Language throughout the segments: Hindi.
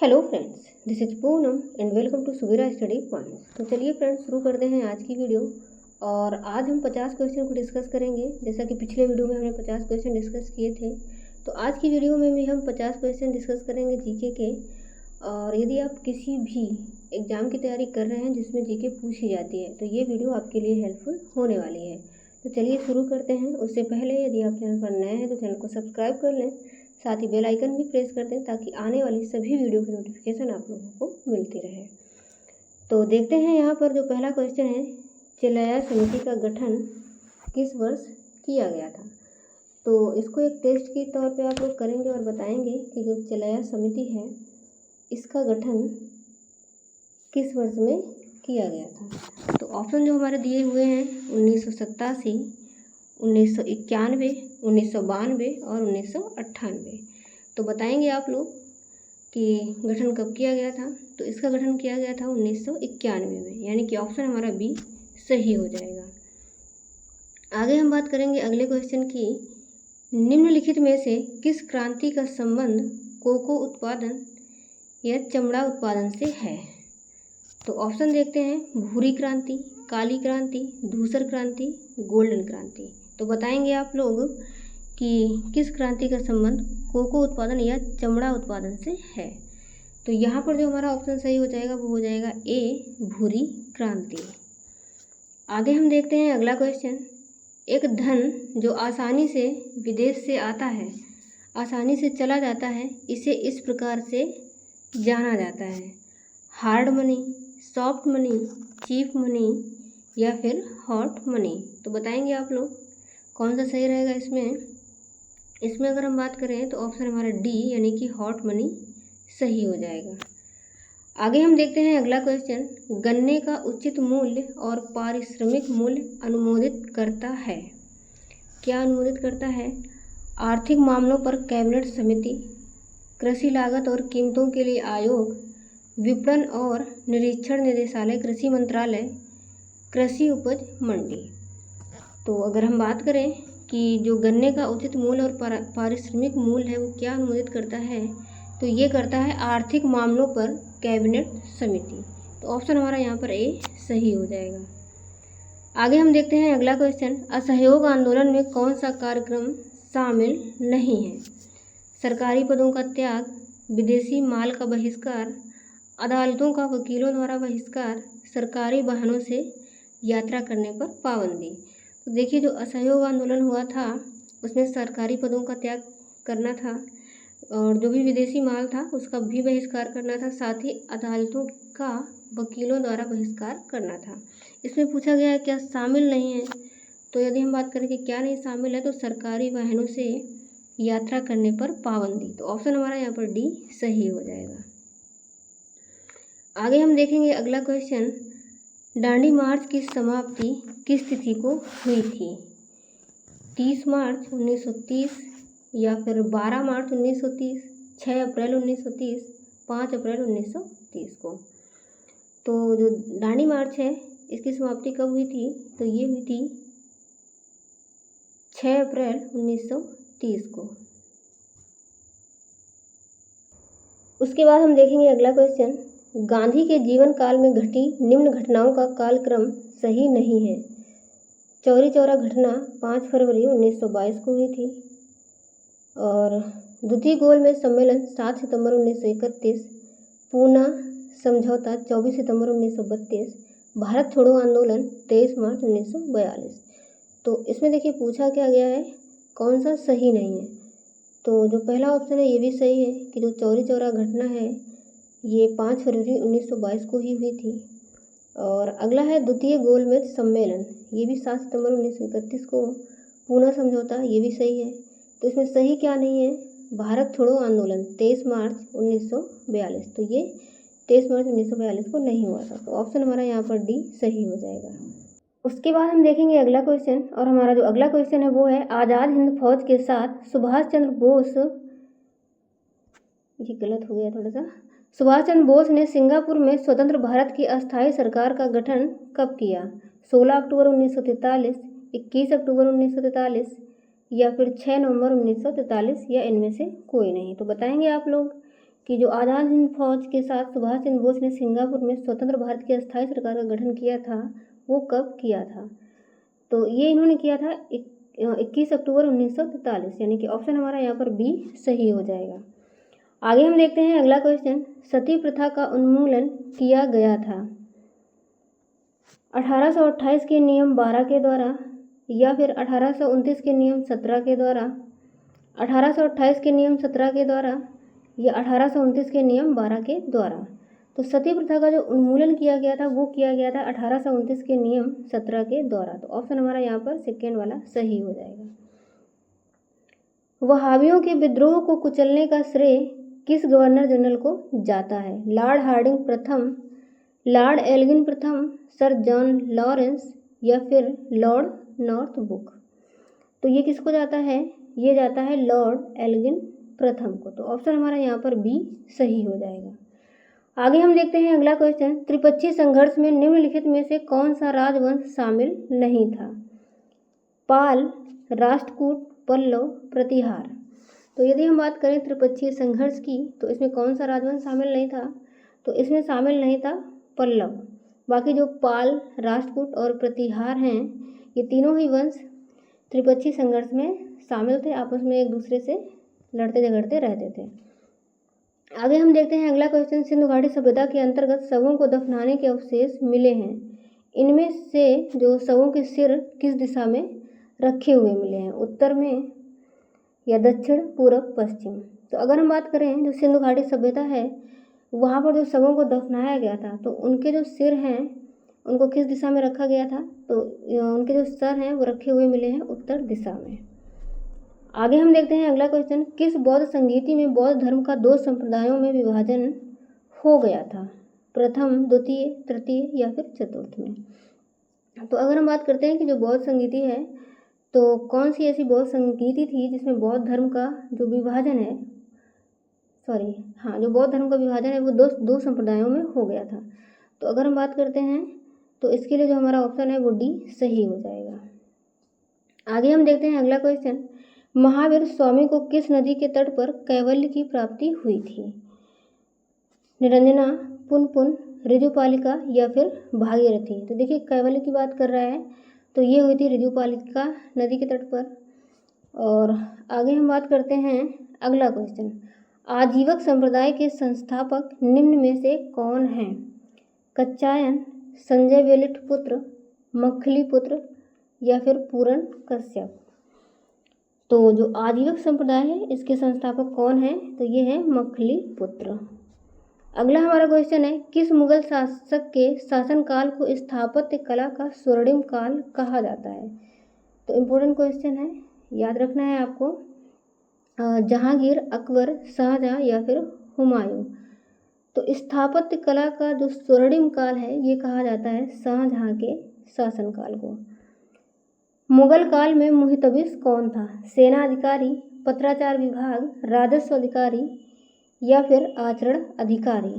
Hello friends, this is Poonam and welcome to Suvira study points. तो चलिए फ्रेंड्स, शुरू करते हैं आज की वीडियो। और आज हम 50 क्वेश्चन को डिस्कस करेंगे। जैसा कि पिछले वीडियो में हमने 50 क्वेश्चन डिस्कस किए थे, तो आज की वीडियो में भी हम 50 क्वेश्चन डिस्कस करेंगे जीके के। और यदि आप किसी भी एग्ज़ाम की तैयारी कर रहे हैं जिसमें जीके पूछी जाती है, तो ये वीडियो आपके लिए हेल्पफुल होने वाली है। तो चलिए शुरू करते हैं। उससे पहले यदि आप चैनल पर नए हैं तो चैनल को सब्सक्राइब कर लें, साथ ही बेल आइकन भी प्रेस कर दें ताकि आने वाली सभी वीडियो की नोटिफिकेशन आप लोगों को मिलती रहे। तो देखते हैं यहाँ पर जो पहला क्वेश्चन है, चिलैया समिति का गठन किस वर्ष किया गया था। तो इसको एक टेस्ट के तौर पे आप लोग करेंगे और बताएंगे कि जो चिलैया समिति है इसका गठन किस वर्ष में किया गया था। तो ऑप्शन जो हमारे दिए हुए हैं 1987, 1991, 1992 और 1998। तो बताएंगे आप लोग कि गठन कब किया गया था। तो इसका गठन किया गया था 1991 में, यानी कि ऑप्शन हमारा बी सही हो जाएगा। आगे हम बात करेंगे अगले क्वेश्चन की, निम्नलिखित में से किस क्रांति का संबंध कोको उत्पादन या चमड़ा उत्पादन से है। तो ऑप्शन देखते हैं, भूरी क्रांति, काली क्रांति, धूसर क्रांति, गोल्डन क्रांति। तो बताएंगे आप लोग कि किस क्रांति का संबंध कोको उत्पादन या चमड़ा उत्पादन से है। तो यहाँ पर जो हमारा ऑप्शन सही हो जाएगा वो हो जाएगा ए, भूरी क्रांति। आगे हम देखते हैं अगला क्वेश्चन, एक धन जो आसानी से विदेश से आता है, आसानी से चला जाता है, इसे इस प्रकार से जाना जाता है, hard money, soft money, cheap money या फिर हॉट मनी। तो बताएंगे आप लोग कौन सा सही रहेगा इसमें अगर हम बात करें तो ऑप्शन हमारा डी यानी कि हॉट मनी सही हो जाएगा। आगे हम देखते हैं अगला क्वेश्चन, गन्ने का उचित मूल्य और पारिश्रमिक मूल्य अनुमोदित करता है। क्या अनुमोदित करता है? आर्थिक मामलों पर कैबिनेट समिति, कृषि लागत और कीमतों के लिए आयोग, विपणन और निरीक्षण निदेशालय, कृषि मंत्रालय, कृषि उपज मंडी। तो अगर हम बात करें कि जो गन्ने का उचित मूल्य और पारिश्रमिक मूल्य है वो क्या अनुमोदित करता है, तो ये करता है आर्थिक मामलों पर कैबिनेट समिति। तो ऑप्शन हमारा यहाँ पर ए सही हो जाएगा। आगे हम देखते हैं अगला क्वेश्चन, असहयोग आंदोलन में कौन सा कार्यक्रम शामिल नहीं है। सरकारी पदों का त्याग, विदेशी माल का बहिष्कार, अदालतों का वकीलों द्वारा बहिष्कार, सरकारी वाहनों से यात्रा करने पर पाबंदी। तो देखिए, जो असहयोग आंदोलन हुआ था उसमें सरकारी पदों का त्याग करना था और जो भी विदेशी माल था उसका भी बहिष्कार करना था, साथ ही अदालतों का वकीलों द्वारा बहिष्कार करना था। इसमें पूछा गया है क्या शामिल नहीं है। तो यदि हम बात करें कि क्या नहीं शामिल है, तो सरकारी वाहनों से यात्रा करने पर पाबंदी। तो ऑप्शन हमारा यहाँ पर डी सही हो जाएगा। आगे हम देखेंगे अगला क्वेश्चन, दांडी मार्च की समाप्ति किस तिथि को हुई थी। 30 मार्च 1930 या फिर 12 मार्च 1930, 6 अप्रैल 1930, 5 अप्रैल 1930 को। तो जो दांडी मार्च है इसकी समाप्ति कब हुई थी, तो ये हुई थी 6 अप्रैल 1930 को। उसके बाद हम देखेंगे अगला क्वेश्चन, गांधी के जीवन काल में घटी निम्न घटनाओं का कालक्रम सही नहीं है। चौरी चौरा घटना 5 फरवरी 1922 को हुई थी और द्वितीय गोलमेज सम्मेलन 7 सितंबर 1931, पूना समझौता 24 सितंबर 1932, भारत छोड़ो आंदोलन 23 मार्च 1942। तो इसमें देखिए पूछा क्या गया है, कौन सा सही नहीं है। तो जो पहला ऑप्शन है ये भी सही है कि जो चौरी चौरा घटना है ये 5 फरवरी 1922 को ही हुई थी। और अगला है द्वितीय गोलमेज सम्मेलन, ये भी 7 सितंबर 1931 को, पूना समझौता ये भी सही है। तो इसमें सही क्या नहीं है, भारत छोड़ो आंदोलन 23 मार्च 1942। तो ये 23 मार्च 1942 को नहीं हुआ था। तो ऑप्शन हमारा यहाँ पर डी सही हो जाएगा। उसके बाद हम देखेंगे अगला क्वेश्चन, और हमारा जो अगला क्वेश्चन है वो है, आज़ाद हिंद फौज के साथ सुभाष चंद्र बोस, ये गलत हो गया थोड़ा सा, सुभाष चंद्र बोस ने सिंगापुर में स्वतंत्र भारत की अस्थायी सरकार का गठन कब किया। 16 अक्टूबर 1943, 21 अक्टूबर 1943 या फिर 6 नवंबर 1943 या इनमें से कोई नहीं। तो बताएंगे आप लोग कि जो आज़ाद हिंद फौज के साथ सुभाष चंद्र बोस ने सिंगापुर में स्वतंत्र भारत की अस्थायी सरकार का गठन किया था वो कब किया था? तो ये इन्होंने किया था 21 अक्टूबर 1943, यानी कि ऑप्शन हमारा यहाँ पर बी सही हो जाएगा। आगे हम देखते हैं अगला क्वेश्चन। सती प्रथा का उन्मूलन किया गया था 1828 के नियम 12 के द्वारा, या फिर 1829 के नियम 17 के द्वारा, 1828 के नियम 17 के द्वारा, या 1829 के नियम 12 के द्वारा। तो सती प्रथा का जो उन्मूलन किया गया था वो किया गया था 1829 के नियम 17 के द्वारा। तो ऑप्शन हमारा यहाँ पर सेकेंड वाला सही हो जाएगा। वहाबियों के विद्रोह को कुचलने का श्रेय किस गवर्नर जनरल को जाता है? लॉर्ड हार्डिंग प्रथम, लॉर्ड एल्गिन प्रथम, सर जॉन लॉरेंस, या फिर लॉर्ड नॉर्थब्रुक। तो ये किसको जाता है? ये जाता है लॉर्ड एल्गिन प्रथम को। तो ऑप्शन हमारा यहाँ पर बी सही हो जाएगा। आगे हम देखते हैं अगला क्वेश्चन। त्रिपक्षीय संघर्ष में निम्नलिखित में से कौन सा राजवंश शामिल नहीं था? पाल, राष्ट्रकूट, पल्लव, प्रतिहार। तो यदि हम बात करें त्रिपक्षीय संघर्ष की तो इसमें कौन सा राजवंश शामिल नहीं था? तो इसमें शामिल नहीं था पल्लव। बाकी जो पाल, राष्ट्रकूट और प्रतिहार हैं ये तीनों ही वंश त्रिपक्षीय संघर्ष में शामिल थे, आपस में एक दूसरे से लड़ते झगड़ते रहते थे। आगे हम देखते हैं अगला क्वेश्चन। सिंधु घाटी सभ्यता के अंतर्गत शवों को दफनाने के अवशेष मिले हैं, इनमें से जो शवों के सिर किस दिशा में रखे हुए मिले हैं? उत्तर में, या दक्षिण, पूरब, पश्चिम। तो अगर हम बात करें जो सिंधु घाटी सभ्यता है वहाँ पर जो शवों को दफनाया गया था तो उनके जो सिर हैं उनको किस दिशा में रखा गया था? तो उनके जो सर हैं वो रखे हुए मिले हैं उत्तर दिशा में। आगे हम देखते हैं अगला क्वेश्चन। किस बौद्ध संगीति में बौद्ध धर्म का 2 संप्रदायों में विभाजन हो गया था? प्रथम, द्वितीय, तृतीय, या फिर चतुर्थ में? तो अगर हम बात करते हैं कि जो बौद्ध संगीति है तो कौन सी ऐसी बौद्ध संगीति थी जिसमें बौद्ध धर्म का जो विभाजन है, जो बौद्ध धर्म का विभाजन है वो दो संप्रदायों में हो गया था? तो अगर हम बात करते हैं तो इसके लिए जो हमारा ऑप्शन है वो डी सही हो जाएगा। आगे हम देखते हैं अगला क्वेश्चन। महावीर स्वामी को किस नदी के तट पर कैवल्य की प्राप्ति हुई थी? निरंजना, पुनपुन, ऋजुपालिका, या फिर भागीरथी? तो देखिए कैवल्य की बात कर रहा है तो ये हुई थी ऋजुपालिका नदी के तट पर। और आगे हम बात करते हैं अगला क्वेश्चन। आजीवक संप्रदाय के संस्थापक निम्न में से कौन हैं? कच्चायन, संजय वेलिट पुत्र, मखली पुत्र, या फिर पूरन कश्यप? तो जो आजीवक संप्रदाय है इसके संस्थापक कौन हैं? तो ये हैं मखली पुत्र। अगला हमारा क्वेश्चन है। किस मुगल शासक के शासनकाल को स्थापत्य कला का स्वर्णिम काल कहा जाता है? तो इम्पोर्टेंट क्वेश्चन है, याद रखना है आपको। जहांगीर, अकबर, शाहजहां, या फिर हुमायूं? तो स्थापत्य कला का जो स्वर्णिम काल है ये कहा जाता है शाहजहां के शासनकाल को। मुगल काल में मुहितबिस कौन था? सेना अधिकारी, पत्राचार विभाग, राजस्व अधिकारी, या फिर आचरण अधिकारी?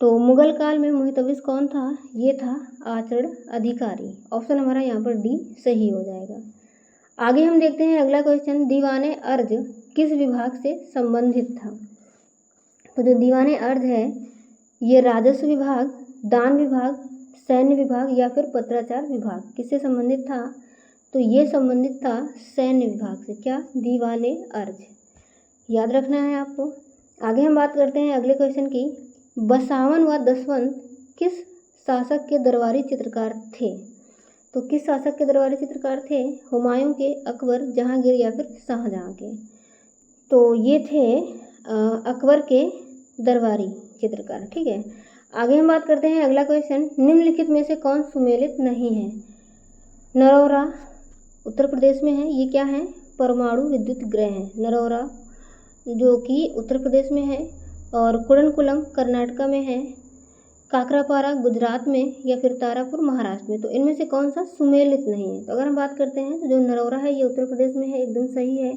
तो मुगल काल में मुहितबिस कौन था? ये था आचरण अधिकारी। ऑप्शन हमारा यहाँ पर डी सही हो जाएगा। आगे हम देखते हैं अगला क्वेश्चन। दीवाने अर्ज किस विभाग से संबंधित था? तो जो दीवाने अर्ज है ये राजस्व विभाग, दान विभाग, सैन्य विभाग, या फिर पत्राचार विभाग किससे संबंधित था? तो ये संबंधित था सैन्य विभाग से। क्या? दीवाने अर्ज, याद रखना है आपको। आगे हम बात करते हैं अगले क्वेश्चन की। बसावन व दसवंत किस शासक के दरबारी चित्रकार थे? तो किस शासक के दरबारी चित्रकार थे? हुमायूं के, अकबर, जहांगीर, या फिर शाहजहां के? तो ये थे अकबर के दरबारी चित्रकार। ठीक है। आगे हम बात करते हैं अगला क्वेश्चन। निम्नलिखित में से कौन सुमेलित नहीं है? नरौरा उत्तर प्रदेश में है, ये क्या है? परमाणु विद्युत गृह है नरौरा, जो कि उत्तर प्रदेश में है। और कुड़नकुलम कर्नाटका में है, काकरापारा गुजरात में, या फिर तारापुर महाराष्ट्र में? तो इनमें से कौन सा सुमेलित नहीं है? तो अगर हम बात करते हैं तो जो नरौरा है ये उत्तर प्रदेश में है, एकदम सही है।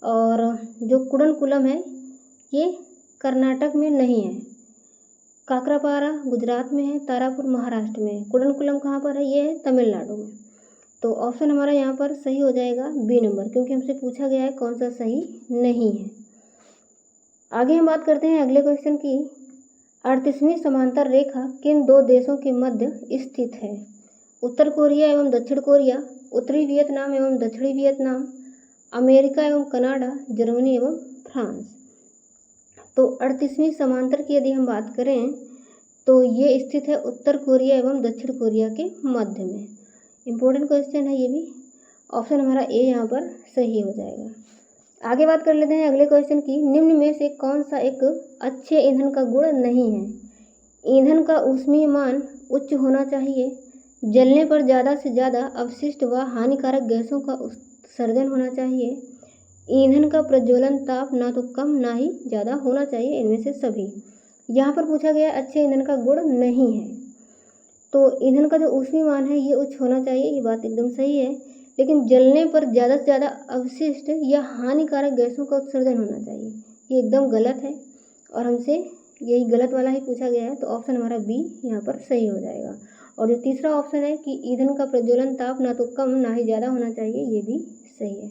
और जो कुड़नकुलम है ये कर्नाटक में नहीं है, काकरापारा गुजरात में है, तारापुर महाराष्ट्र में है। कुड़नकुलम कहाँ पर है? ये है तमिलनाडु में। तो ऑप्शन हमारा यहाँ पर सही हो जाएगा बी नंबर, क्योंकि हमसे पूछा गया है कौन सा सही नहीं है। आगे हम बात करते हैं अगले क्वेश्चन की। 38वीं समांतर रेखा किन दो देशों के मध्य स्थित है? उत्तर कोरिया एवं दक्षिण कोरिया, उत्तरी वियतनाम एवं दक्षिणी वियतनाम, अमेरिका एवं कनाडा, जर्मनी एवं फ्रांस। तो 38वीं समांतर की यदि हम बात करें तो ये स्थित है उत्तर कोरिया एवं दक्षिण कोरिया के मध्य में। इम्पोर्टेंट क्वेश्चन है ये भी। ऑप्शन हमारा ए यहाँ पर सही हो जाएगा। आगे बात कर लेते हैं अगले क्वेश्चन की। निम्न में से कौन सा एक अच्छे ईंधन का गुण नहीं है? ईंधन का ऊष्मीय मान उच्च होना चाहिए, जलने पर ज़्यादा से ज़्यादा अवशिष्ट व हानिकारक गैसों का उत्सर्जन होना चाहिए, ईंधन का प्रज्वलन ताप ना तो कम ना ही ज़्यादा होना चाहिए, इनमें से सभी। यहाँ पर पूछा गया अच्छे ईंधन का गुण नहीं है, तो ईंधन का जो ऊष्मीय मान है ये उच्च होना चाहिए, ये बात एकदम सही है। लेकिन जलने पर ज़्यादा से ज़्यादा अवशिष्ट या हानिकारक गैसों का उत्सर्जन होना चाहिए, ये एकदम गलत है और हमसे यही गलत वाला ही पूछा गया है। तो ऑप्शन हमारा बी यहाँ पर सही हो जाएगा। और जो तीसरा ऑप्शन है कि ईंधन का प्रज्वलन ताप ना तो कम ना ही ज़्यादा होना चाहिए, ये भी सही है।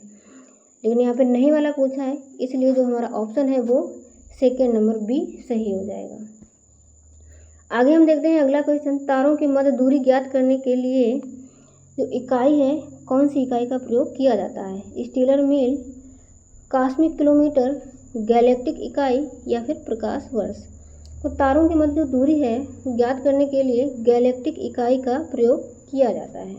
लेकिन यहाँ पे नहीं वाला पूछा है, इसलिए जो हमारा ऑप्शन है वो सेकेंड नंबर बी सही हो जाएगा। आगे हम देखते हैं अगला क्वेश्चन। तारों के मध्य दूरी ज्ञात करने के लिए जो इकाई है, कौन सी इकाई का प्रयोग किया जाता है? स्टेलर मील, कॉस्मिक किलोमीटर, गैलेक्टिक इकाई या फिर प्रकाश वर्ष। तो तारों के मध्य जो दूरी है ज्ञात करने के लिए गैलेक्टिक इकाई का प्रयोग किया जाता है।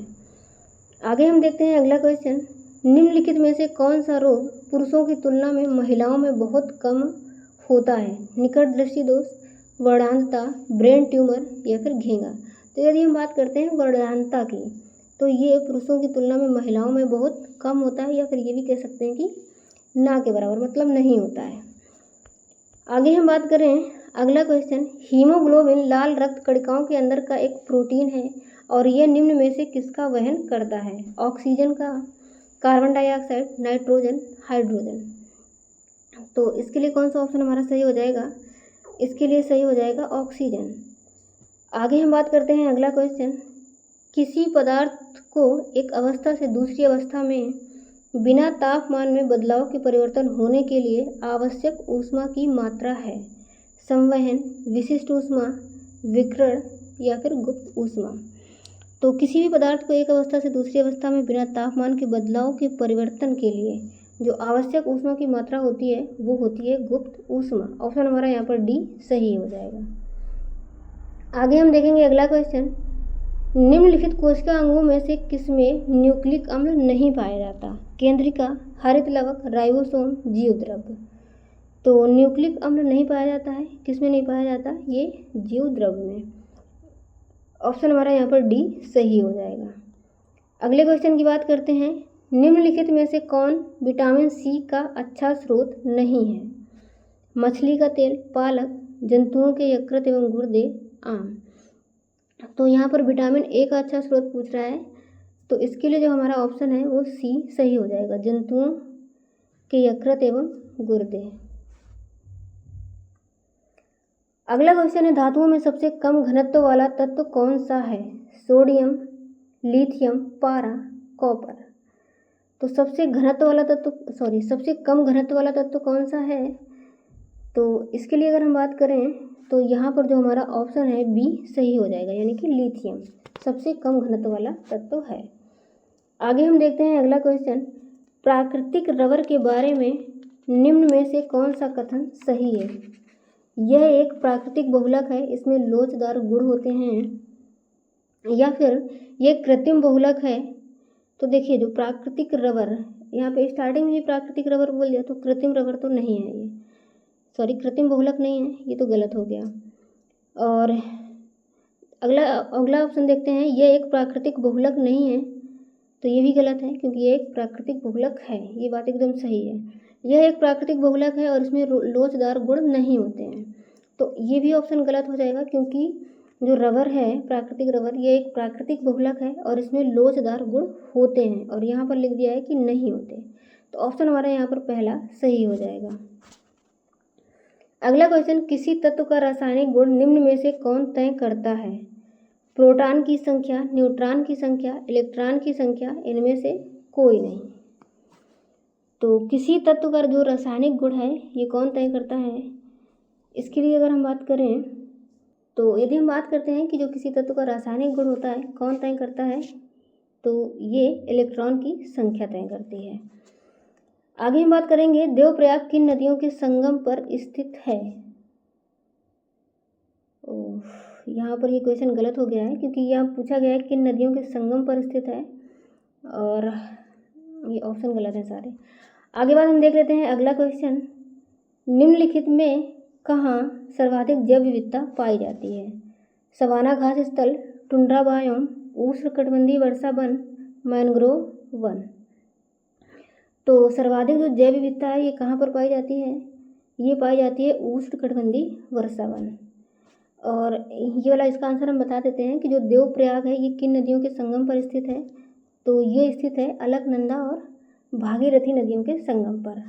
आगे हम देखते हैं अगला क्वेश्चन। निम्नलिखित में से कौन सा रोग पुरुषों की तुलना में महिलाओं में बहुत कम होता है? निकट दृष्टि दोष, वर्णांधता, ब्रेन ट्यूमर या फिर घेंगा। तो यदि हम बात करते हैं वर्णांधता की, तो ये पुरुषों की तुलना में महिलाओं में बहुत कम होता है, या फिर ये भी कह सकते हैं कि ना के बराबर, मतलब नहीं होता है। आगे हम बात करें अगला क्वेश्चन। हीमोग्लोबिन लाल रक्त कणिकाओं के अंदर का एक प्रोटीन है और यह निम्न में से किसका वहन करता है? ऑक्सीजन का, कार्बन डाइऑक्साइड, नाइट्रोजन, हाइड्रोजन। तो इसके लिए कौन सा ऑप्शन हमारा सही हो जाएगा? इसके लिए सही हो जाएगा ऑक्सीजन। आगे हम बात करते हैं अगला क्वेश्चन। किसी पदार्थ को एक अवस्था से दूसरी अवस्था में बिना तापमान में बदलाव के परिवर्तन होने के लिए आवश्यक ऊष्मा की मात्रा है? संवहन, विशिष्ट ऊष्मा, विकिरण या फिर गुप्त ऊष्मा। तो किसी भी पदार्थ को एक अवस्था से दूसरी अवस्था में बिना तापमान के बदलाव के परिवर्तन के लिए जो आवश्यक ऊष्मा की मात्रा होती है वो होती है गुप्त ऊष्मा। ऑप्शन हमारा यहाँ पर डी सही हो जाएगा। आगे हम देखेंगे अगला क्वेश्चन। निम्नलिखित कोशिका अंगों में से किसमें न्यूक्लिक अम्ल नहीं पाया जाता? केंद्रिका, हरित लवक, राइबोसोम, जीवद्रव्य। तो न्यूक्लिक अम्ल नहीं पाया जाता है, किसमें नहीं पाया जाता? ये जीवद्रव्य में। ऑप्शन हमारा यहाँ पर डी सही हो जाएगा। अगले क्वेश्चन की बात करते हैं। निम्नलिखित में से कौन विटामिन सी का अच्छा स्रोत नहीं है? मछली का तेल, पालक, जंतुओं के यकृत एवं गुर्दे, आम। तो यहाँ पर विटामिन ए का अच्छा स्रोत पूछ रहा है, तो इसके लिए जो हमारा ऑप्शन है वो सी सही हो जाएगा, जंतुओं के यकृत एवं गुर्दे। अगला क्वेश्चन है। धातुओं में सबसे कम घनत्व वाला तत्व कौन सा है? सोडियम, लिथियम, पारा, कॉपर। तो सबसे कम घनत्व वाला तत्व कौन सा है? तो इसके लिए अगर हम बात करें तो यहाँ पर जो हमारा ऑप्शन है बी सही हो जाएगा, यानी कि लिथियम सबसे कम घनत्व वाला तत्व है। आगे हम देखते हैं अगला क्वेश्चन। प्राकृतिक रबर के बारे में निम्न में से कौन सा कथन सही है? यह एक प्राकृतिक बहुलक है, इसमें लोचदार गुण होते हैं, या फिर यह कृत्रिम बहुलक है। तो देखिए जो प्राकृतिक रबर, यहाँ पे स्टार्टिंग में ही प्राकृतिक रबर बोल दिया, तो कृत्रिम रबर तो नहीं है ये, सॉरी कृत्रिम बहुलक नहीं है, ये तो गलत हो गया। और अगला ऑप्शन देखते हैं। यह एक प्राकृतिक बहुलक नहीं है, तो ये भी गलत है क्योंकि ये एक प्राकृतिक बहुलक है, ये बात एकदम सही है। यह एक प्राकृतिक बहुलक है और इसमें लोचदार गुण नहीं होते हैं, तो ये भी ऑप्शन गलत हो जाएगा क्योंकि जो रबर है प्राकृतिक रबर, ये एक प्राकृतिक बहुलक है और इसमें लोचदार गुण होते हैं, और यहाँ पर लिख दिया है कि नहीं होते, तो ऑप्शन हमारा यहाँ पर पहला सही हो जाएगा। अगला क्वेश्चन। किसी तत्व का रासायनिक गुण निम्न में से कौन तय करता है? प्रोटॉन की संख्या, न्यूट्रॉन की संख्या, इलेक्ट्रॉन की संख्या, इनमें से कोई नहीं। तो किसी तत्व का जो रासायनिक गुण है ये कौन तय करता है? इसके लिए अगर हम बात करें तो यदि हम बात करते हैं कि जो किसी तत्व का रासायनिक गुण होता है कौन तय करता है, तो ये इलेक्ट्रॉन की संख्या तय करती है। आगे हम बात करेंगे देवप्रयाग किन नदियों के संगम पर स्थित है। यहाँ पर ये क्वेश्चन गलत हो गया है क्योंकि यहाँ पूछा गया है किन नदियों के संगम पर स्थित है और ये ऑप्शन गलत है सारे। आगे बाद हम देख लेते हैं अगला क्वेश्चन, निम्नलिखित में कहाँ सर्वाधिक जैव विविधता पाई जाती है? सवाना घास स्थल, टुंड्रा बायोम, उष्णकटिबंधीय वर्षा वन, मैंग्रोव वन। तो सर्वाधिक जो जैव विविधता है ये कहाँ पर पाई जाती है? ये पाई जाती है उष्णकटिबंधीय वर्षा वन। और ये वाला इसका आंसर हम बता देते हैं कि जो देवप्रयाग है ये किन नदियों के संगम पर स्थित है, तो ये स्थित है अलकनंदा और भागीरथी नदियों के संगम पर।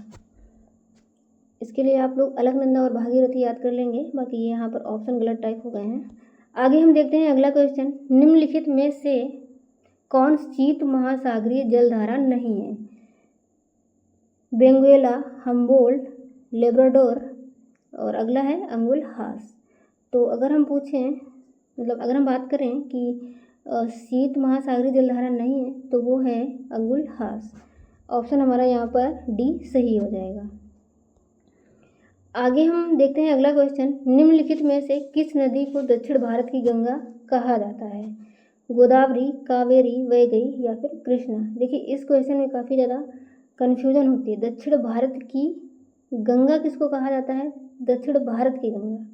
इसके लिए आप लोग अलकनंदा और भागीरथी याद कर लेंगे, बाकी ये यहाँ पर ऑप्शन गलत टाइप हो गए हैं। आगे हम देखते हैं अगला क्वेश्चन, निम्नलिखित में से कौन शीत महासागरीय जलधारा नहीं है? बेंगुएला, हम्बोल्ट, लेब्राडोर और अगला है अंगुलहास। तो अगर हम पूछें मतलब अगर हम बात करें कि शीत महासागरीय जलधारा नहीं है तो वो है अंगुलहास। ऑप्शन हमारा यहाँ पर डी सही हो जाएगा। आगे हम देखते हैं अगला क्वेश्चन, निम्नलिखित में से किस नदी को दक्षिण भारत की गंगा कहा जाता है? गोदावरी, कावेरी, वैगई या फिर कृष्णा। देखिए इस क्वेश्चन में काफ़ी ज़्यादा कन्फ्यूजन होती है। दक्षिण भारत की गंगा किसको कहा जाता है? दक्षिण भारत की गंगा,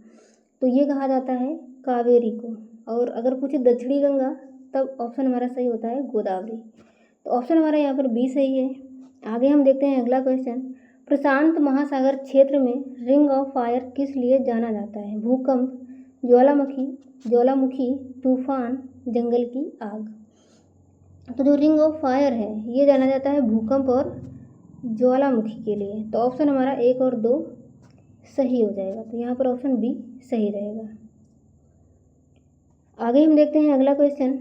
तो ये कहा जाता है कावेरी को। और अगर पूछे दक्षिणी गंगा तब ऑप्शन हमारा सही होता है गोदावरी। तो ऑप्शन हमारा यहाँ पर बी सही है। आगे हम देखते हैं अगला क्वेश्चन, प्रशांत महासागर क्षेत्र में रिंग ऑफ फायर किस लिए जाना जाता है? भूकंप, ज्वालामुखी, तूफान, जंगल की आग। तो जो रिंग ऑफ फायर है ये जाना जाता है भूकंप और ज्वालामुखी के लिए। तो ऑप्शन हमारा 1 और 2 सही हो जाएगा, तो यहाँ पर ऑप्शन बी सही रहेगा। आगे हम देखते हैं अगला क्वेश्चन,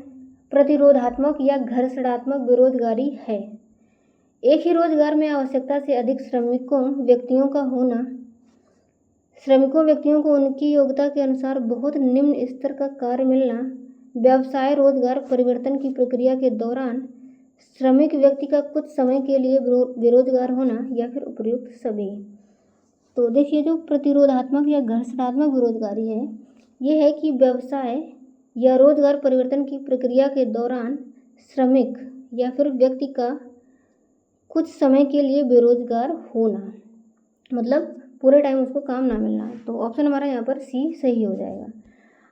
प्रतिरोधात्मक या घर्षणात्मक बेरोजगारी है। एक ही रोजगार में आवश्यकता से अधिक श्रमिकों व्यक्तियों को उनकी योग्यता के अनुसार बहुत निम्न स्तर का कार्य मिलना, व्यवसाय रोजगार परिवर्तन की प्रक्रिया के दौरान श्रमिक व्यक्ति का कुछ समय के लिए बेरोजगार होना या फिर उपयुक्त सभी। तो देखिए जो प्रतिरोधात्मक या घर्षणात्मक बेरोजगारी है ये है कि व्यवसाय या रोजगार परिवर्तन की प्रक्रिया के दौरान श्रमिक या फिर व्यक्ति का कुछ समय के लिए बेरोजगार होना, मतलब पूरे टाइम उसको काम ना मिलना। तो ऑप्शन हमारा यहाँ पर सी सही हो जाएगा।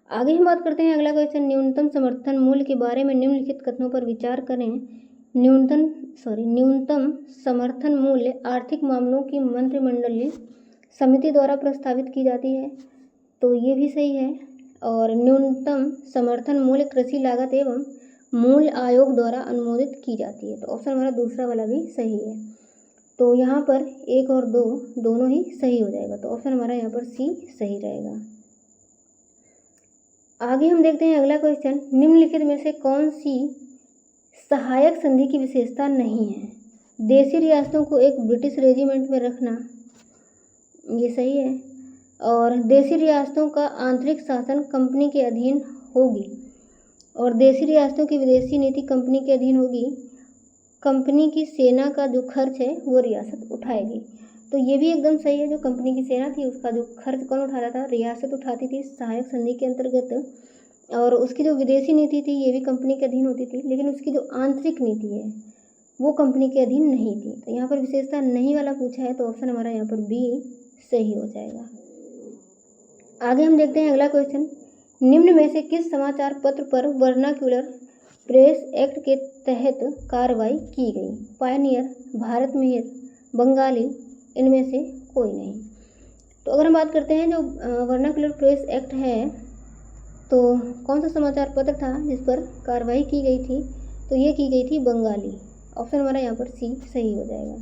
आगे हम बात करते हैं अगला क्वेश्चन, न्यूनतम समर्थन मूल्य के बारे में निम्नलिखित कथनों पर विचार करें। न्यूनतम समर्थन मूल्य आर्थिक मामलों की मंत्रिमंडलीय समिति द्वारा प्रस्तावित की जाती है, तो ये भी सही है। और न्यूनतम समर्थन मूल्य कृषि लागत एवं मूल्य आयोग द्वारा अनुमोदित की जाती है, तो ऑप्शन हमारा दूसरा वाला भी सही है। तो यहाँ पर 1 और 2 दोनों ही सही हो जाएगा, तो ऑप्शन हमारा यहाँ पर सी सही रहेगा। आगे हम देखते हैं अगला क्वेश्चन, निम्नलिखित में से कौन सी सहायक संधि की विशेषता नहीं है? देशी रियासतों को एक ब्रिटिश रेजिमेंट में रखना, ये सही है। और देशी रियासतों का आंतरिक शासन कंपनी के अधीन होगी और देशी रियासतों की विदेशी नीति कंपनी के अधीन होगी। कंपनी की सेना का जो खर्च है वो रियासत उठाएगी, तो ये भी एकदम सही है। जो कंपनी की सेना थी उसका जो खर्च कौन उठाता था? रियासत उठाती थी सहायक संधि के अंतर्गत। और उसकी जो विदेशी नीति थी ये भी कंपनी के अधीन होती थी, लेकिन उसकी जो आंतरिक नीति है वो कंपनी के अधीन नहीं थी। तो यहाँ पर विशेषता नहीं वाला पूछा है, तो ऑप्शन हमारा यहाँ पर बी सही हो जाएगा। आगे हम देखते हैं अगला क्वेश्चन, निम्न में से किस समाचार पत्र पर वर्नाक्यूलर प्रेस एक्ट के तहत कार्रवाई की गई? पायनियर, भारत मिहिर, बंगाली, इनमें से कोई नहीं। तो अगर हम बात करते हैं जो वर्नाक्यूलर प्रेस एक्ट है, तो कौन सा समाचार पत्र था जिस पर कार्रवाई की गई थी? तो ये की गई थी बंगाली। ऑप्शन हमारा यहाँ पर सी सही हो जाएगा।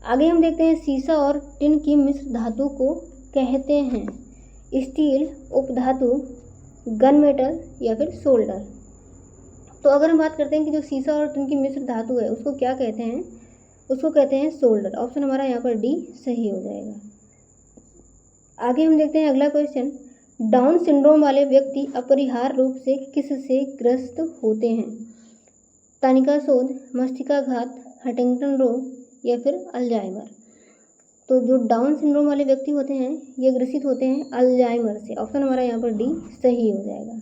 आगे हम देखते हैं, सीसा और टिन की मिश्र धातु को कहते हैं स्टील, उपधातु, गन मेटल या फिर सोल्डर। तो अगर हम बात करते हैं कि जो सीसा और टिन की मिश्र धातु है उसको क्या कहते हैं, उसको कहते हैं शोल्डर। ऑप्शन हमारा यहाँ पर डी सही हो जाएगा। आगे हम देखते हैं अगला क्वेश्चन। डाउन सिंड्रोम वाले व्यक्ति अपरिहार्य रूप से किससे ग्रस्त होते हैं? तानिका शोध, मस्तिष्काघात, हंटिंगटन रोग या फिर अल्जाइमर। तो जो डाउन सिंड्रोम वाले व्यक्ति होते हैं ये ग्रसित होते हैं अल्जाइमर से। ऑप्शन हमारा यहाँ पर डी सही हो जाएगा।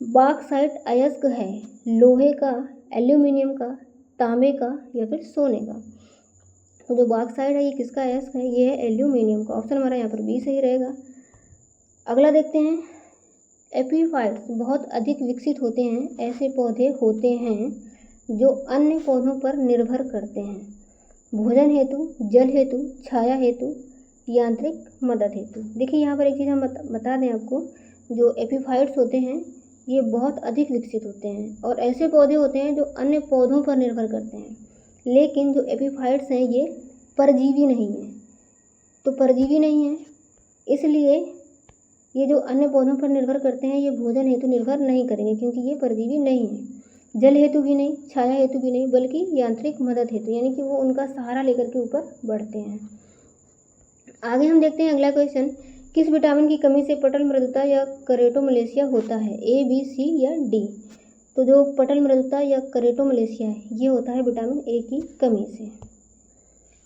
बॉक्साइट अयस्क है लोहे का, एल्यूमिनियम का, तांबे का या फिर सोने का। तो जो बॉक्साइट है ये किसका अयस्क है? ये है एल्यूमिनियम का। ऑप्शन हमारा यहाँ पर बी सही रहेगा। अगला देखते हैं। एपीफाइट्स बहुत अधिक विकसित होते हैं, ऐसे पौधे होते हैं जो अन्य पौधों पर निर्भर करते हैं, भोजन हेतु, जल हेतु, छाया हेतु, यांत्रिक मदद हेतु। देखिए यहाँ पर एक चीज़ हम बता दें आपको, जो एपीफाइट्स होते हैं ये बहुत अधिक विकसित होते हैं और ऐसे पौधे होते हैं जो अन्य पौधों पर निर्भर करते हैं। लेकिन जो एपीफाइट्स हैं ये परजीवी नहीं है। तो परजीवी नहीं है इसलिए ये जो अन्य पौधों पर निर्भर करते हैं ये भोजन हेतु निर्भर नहीं करेंगे, क्योंकि ये परजीवी नहीं है। जल हेतु भी नहीं, छाया हेतु भी नहीं, बल्कि यांत्रिक मदद हेतु, यानी कि वो उनका सहारा लेकर के ऊपर बढ़ते हैं। आगे हम देखते हैं अगला क्वेश्चन। किस विटामिन की कमी से पटल मृदुता या करेटोमलेशिया होता है? ए, बी, सी या डी। तो जो पटल मृदुता या करेटोमलेशिया है ये होता है विटामिन ए की कमी से।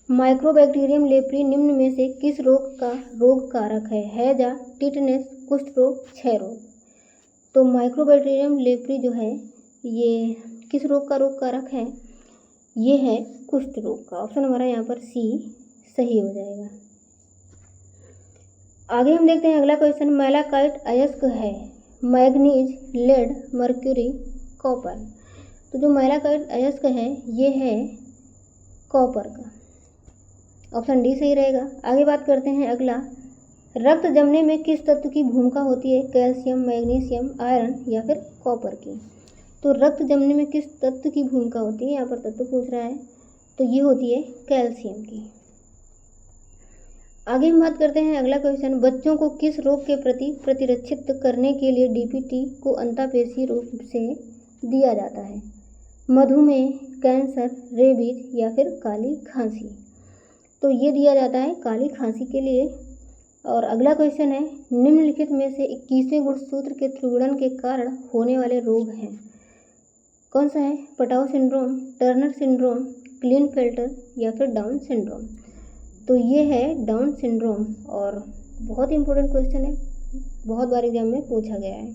माइक्रोबैक्टीरियम लेप्री निम्न में से किस रोग का रोग कारक है? हैजा, टिटनेस, कुष्ठ रोग, क्षय रोग। तो माइक्रोबैक्टीरियम लेप्री जो है ये किस रोग का रोग कारक है? ये है कुष्ठ रोग का। ऑप्शन हमारा यहाँ पर सी सही हो जाएगा। आगे हम देखते हैं अगला क्वेश्चन। मैलाकाइट अयस्क है मैग्नीज, लेड, मर्क्यूरी, कॉपर। तो जो मैलाकाइट अयस्क है ये है कॉपर का। ऑप्शन डी सही रहेगा। आगे बात करते हैं अगला। रक्त जमने में किस तत्व की भूमिका होती है? कैल्शियम, मैग्नीशियम, आयरन या फिर कॉपर की। तो रक्त जमने में किस तत्व की भूमिका होती है? यहाँ पर तत्व पूछ रहा है तो ये होती है कैल्शियम की। आगे हम बात करते हैं अगला क्वेश्चन। बच्चों को किस रोग के प्रति प्रतिरक्षित करने के लिए डीपीटी को अंतःपेशीय रूप से दिया जाता है? मधुमेह, कैंसर, रेबीज या फिर काली खांसी। तो ये दिया जाता है काली खांसी के लिए। और अगला क्वेश्चन है। निम्नलिखित में से 21वें गुणसूत्र के त्रिगुणन के कारण होने वाले रोग हैं। कौन सा है? पटाउ सिंड्रोम, टर्नर सिंड्रोम, क्लीनफेल्टर या फिर डाउन सिंड्रोम। तो ये है डाउन सिंड्रोम और बहुत इंपॉर्टेंट क्वेश्चन है, बहुत बार एग्जाम में पूछा गया है।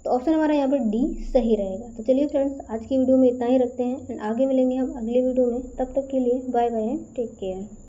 तो ऑप्शन हमारा यहाँ पर डी सही रहेगा। तो चलिए फ्रेंड्स आज की वीडियो में इतना ही रखते हैं एंड आगे मिलेंगे हम अगले वीडियो में। तब तक के लिए bye bye and take care.